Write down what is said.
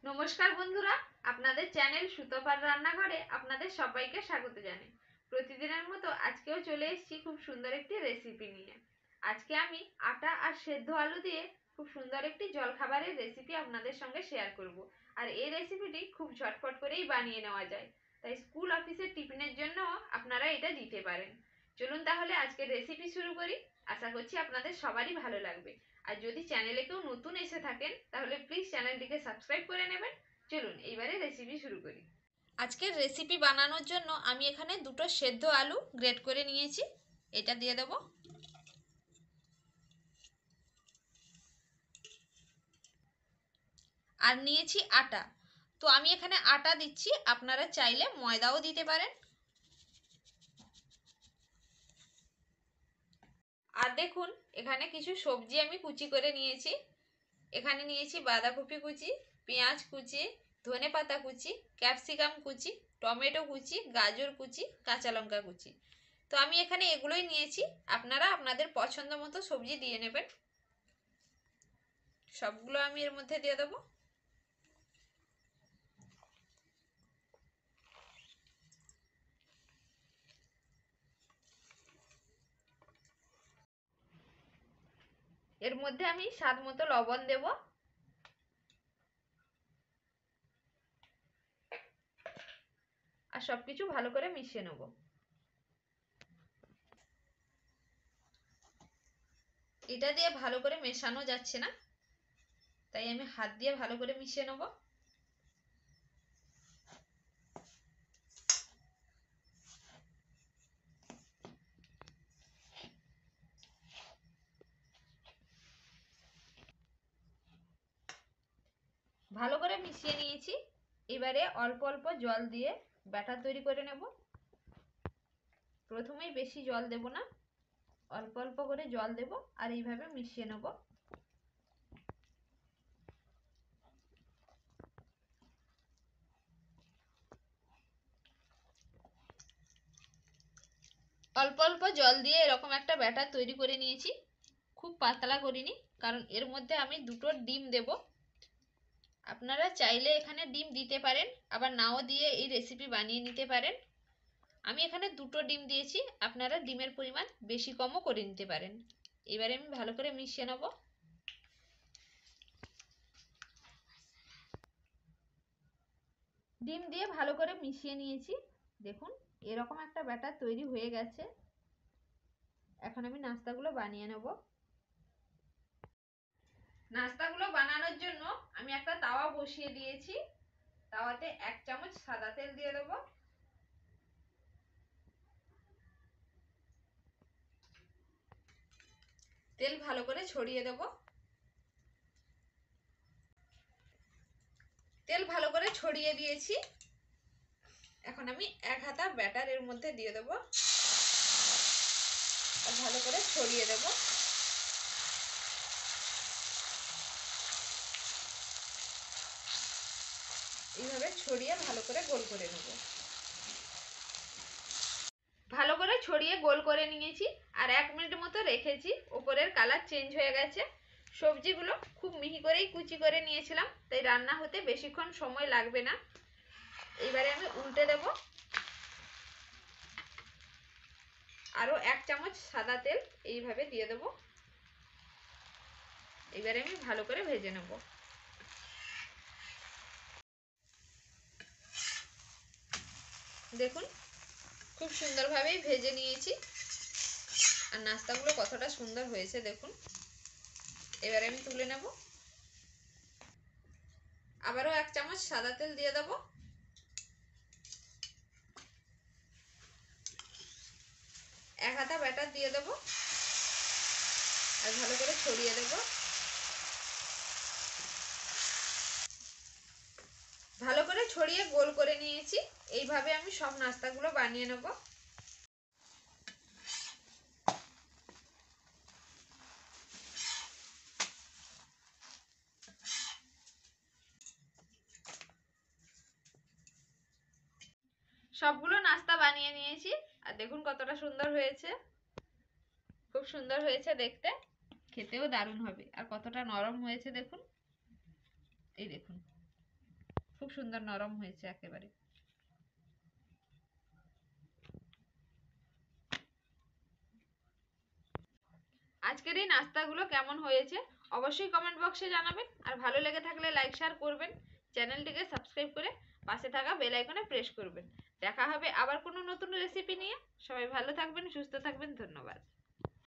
নমস্কার বন্ধুরা, আপনাদের চ্যানেল সুতপার রান্নাঘরে আপনাদের সবাইকে স্বাগত জানাই। প্রতিদিনের মতো আজকেও চলে এসেছি খুব সুন্দর একটি রেসিপি নিয়ে। আজকে আমি আটা আর সেদ্ধ আলু দিয়ে খুব সুন্দর একটি জলখাবারের রেসিপি আপনাদের সঙ্গে শেয়ার করব। আর এই রেসিপিটি খুব ঝটপট করেই বানিয়ে নেওয়া যায়, তাই স্কুল অফিসের টিফিনের জন্য আপনারা এটা দিতে পারেন। চলুন তাহলে আজকের রেসিপি শুরু করি। আশা করছি আপনাদের সবারই ভালো লাগবে। আর যদি চ্যানেলে কেউ নতুন এসে থাকেন তাহলে প্লিজ চ্যানেলটিকে সাবস্ক্রাইব করে নেবেন। চলুন এইবারে রেসিপি শুরু করি। আজকের রেসিপি বানানোর জন্য আমি এখানে দুটো সেদ্ধ আলু গ্রেট করে নিয়েছি, এটা দিয়ে দেব। আর নিয়েছি আটা, তো আমি এখানে আটা দিচ্ছি, আপনারা চাইলে ময়দাও দিতে পারেন। আর দেখুন এখানে কিছু সবজি আমি কুচি করে নিয়েছি। এখানে নিয়েছি বাঁধাকপি কুচি, পেঁয়াজ কুচি, ধনেপাতা কুচি, ক্যাপসিকাম কুচি, টমেটো কুচি, গাজর কুচি, কাঁচা লঙ্কা কুচি। তো আমি এখানে এগুলোই নিয়েছি, আপনারা আপনাদের পছন্দ মতো সবজি দিয়ে নেবেন। সবগুলো আমি এর মধ্যে দিয়ে দেবো। এর মধ্যে আমি স্বাদ মতো লবণ দেব। আর সবকিছু ভালো করে মিশিয়ে নেব। এটা দিয়ে ভালো করে মেশানো যাচ্ছে না, তাই আমি হাত দিয়ে ভালো করে মিশিয়ে নেব। ভালো করে মিশিয়ে নিয়েছি। এবারে অল্প অল্প জল দিয়ে ব্যাটার তৈরি করে নেব। প্রথমেই বেশি জল দেব না, অল্প অল্প করে জল দেব আর এইভাবে মিশিয়ে নেব। অল্প অল্প জল দিয়ে এরকম একটা ব্যাটার তৈরি করে নিয়েছি। খুব পাতলা করিনি, কারণ এর মধ্যে আমি দুটো ডিম দেব। আপনারা চাইলে এখানে ডিম দিতে পারেন, আবার নাও দিয়ে এই রেসিপি বানিয়ে নিতে পারেন। আমি এখানে দুটো ডিম দিয়েছি, আপনারা ডিমের পরিমাণ বেশি কমও করে নিতে পারেন। এবারে আমি ভালো করে মিশিয়ে নেব। ডিম দিয়ে ভালো করে মিশিয়ে নিয়েছি। দেখুন এরকম একটা ব্যাটার তৈরি হয়ে গেছে। এখন আমি নাস্তাগুলো বানিয়ে নেব। নাস্তাগুলো বানানোর জন্য আমি একটা তাওয়া বসিয়ে দিয়েছি। তাওয়াতে 1 চামচ সাদা তেল দিয়ে দেব। তেল ভালো করে ছড়িয়ে দেব। তেল ভালো করে ছড়িয়ে দিয়েছি। এখন আমি 1 হাতা ব্যাটার এর মধ্যে দিয়ে দেব আর ভালো করে ছড়িয়ে দেব। এইভাবে ছড়িয়ে ভালো করে গোল করে নেব। ভালো করে ছড়িয়ে গোল করে নিয়েছি আর 1 মিনিট মতো রেখেছি। উপরের কালার চেঞ্জ হয়ে গেছে। সবজিগুলো খুব মিহি করেই কুচি করে নিয়েছিলাম, তাই রান্না হতে বেশিক্ষণ সময় লাগবে না। এবারে আমি উল্টে দেব। আরো 1 চামচ সাদা তেল এইভাবে দিয়ে দেব। এবারে আমি ভালো করে ভেজে নেব। দেখুন খুব সুন্দরভাবেই ভেজে নিয়েছি। আর নাস্তাগুলো কতটা সুন্দর হয়েছে দেখুন। এবারে আমি তুলে নেব। আবারও 1 চামচ সাদা তেল দিয়ে দেব। এক হাতা ব্যাটার দিয়ে দেব আর ভালো করে ছড়িয়ে দেব। ভালো করে ছড়িয়ে গোল করে নিয়েছি। এইভাবে আমি সব নাস্তাগুলো বানিয়ে নেব। সবগুলো নাস্তা বানিয়ে নিয়েছি আর দেখুন কতটা সুন্দর হয়েছে। খুব সুন্দর হয়েছে দেখতে, খেতেও দারুণ হবে। আর কতটা নরম হয়েছে দেখুন, এই দেখুন। খুব সুন্দর নরম হয়েছে একেবারে। আজকের এই নাস্তাগুলো কেমন হয়েছে অবশ্যই কমেন্ট বক্সে জানাবেন, আর ভালো লেগে থাকলে লাইক শেয়ার করবেন, চ্যানেলটিকে সাবস্ক্রাইব করে পাশে থাকা বেল আইকনে প্রেস করবেন। দেখা হবে আবার কোনো নতুন রেসিপি নিয়ে। সবাই ভালো থাকবেন, সুস্থ থাকবেন, ধন্যবাদ।